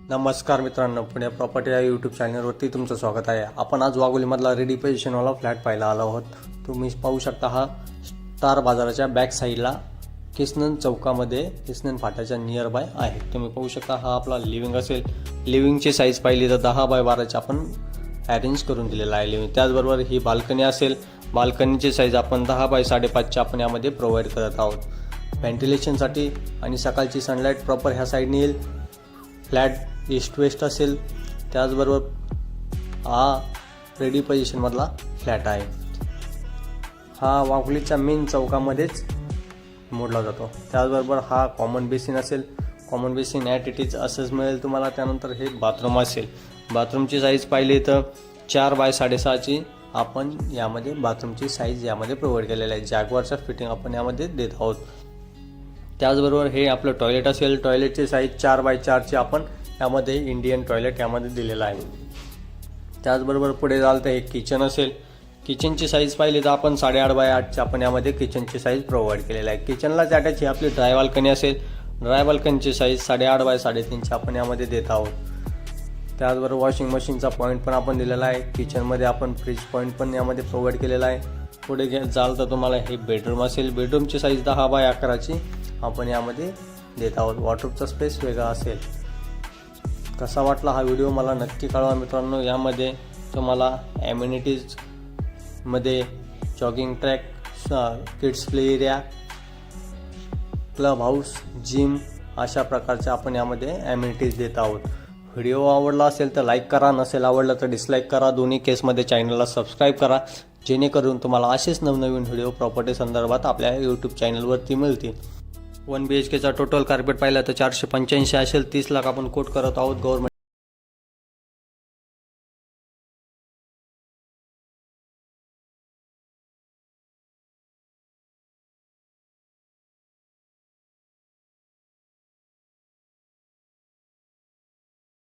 नमस्कार मित्रांनो, पुणे प्रॉपर्टी या यूट्यूब चॅनलवरती तुमचं स्वागत आहे। आपण आज वाघोलीमधला रेडी पोझिशनवाला फ्लॅट पाहायला आलो आहोत। तुम्ही पाहू शकता हा स्टार बाजाराच्या बॅक साईडला किसनन चौकामध्ये किसनन फाट्याच्या नियर बाय आहे। तुम्ही पाहू शकता हा आपला लिव्हिंग असेल। लिव्हिंगची साईज पाहिली तर 10 बाय 12 आपण अरेंज करून दिलेला आहे लिव्हिंग। त्याचबरोबर ही बाल्कनी असेल। बाल्कनीची साईज आपण 10 बाय 5.5 आपण यामध्ये प्रोव्हाइड करत आहोत व्हेंटिलेशनसाठी आणि सकाळची सनलाईट प्रॉपर ह्या साईडने येईल। फ्लॅट ईस्ट वेस्ट असेल। त्याचबरोबर हा रेडी पोझिशनमधला फ्लॅट आहे। हा वाघोलीच्या मेन चौकामध्येच मोडला जातो। त्याचबरोबर हा कॉमन बेसिन असेल। Common basin at it is असंच मिळेल तुम्हाला। त्यानंतर हे बाथरूम असेल। बाथरूमची साईज पाहिली तर 4 बाय 6.5 आपण यामध्ये बाथरूमची साईज यामध्ये प्रोव्हाइड केलेली आहे। जॅगवारच्या फिटिंग आपण यामध्ये देत आहोत। त्याचबरोबर हे आपलं टॉयलेट असेल। टॉयलेटची साईज 4 बाय 4 आपण यामध्ये इंडियन टॉयलेट यामध्ये दिलेलं आहे। त्याचबरोबर पुढे जाल तर हे किचन असेल। किचनची साईज पाहिली तर आपण 8.5 बाय 8 आपण यामध्ये किचनची साईज प्रोव्हाइड केलेली आहे। किचनलाच अटॅच ही आपली ड्राय बाल्कनी असेल। ड्राय बाल्कनीची साईज 8.5 बाय 3.5 आपण यामध्ये देत आहोत। त्याचबरोबर वॉशिंग मशीनचा पॉईंट पण आपण दिलेला आहे। किचनमध्ये आपण फ्रीज पॉईंट पण यामध्ये प्रोव्हाइड केलेला आहे। पुढे जाल तर तुम्हाला हे बेडरूम असेल। बेडरूमची साईज 10 बाय 11 आपण यामध्ये देत आहोत। वॉटरचा स्पेस वेगळा असेल। कसा वाटला हा व्हिडिओ मला नक्की कळवा मित्रांनो। यामध्ये तुम्हाला ॲम्युनिटीज मध्ये jogging track, kids play area, club house, gym अशा प्रकारच्या आपण यामध्ये ॲम्युनिटीज देत आहोत। व्हिडिओ आवडला असेल तर लाईक करा, नसेल आवडलं तर डिसलाईक करा। दोन्ही केसमध्ये चॅनलला सबस्क्राईब करा, जेणेकरून तुम्हाला असेच नवनवीन व्हिडिओ प्रॉपर्टी संदर्भात आपल्या यूट्यूब चॅनलवरती मिळतील। 1 BHKचा टोटल कार्पेट पाहिला तर 485 असेल। 30 लाख आपण कोट करत आहोत गव्हर्नमेंट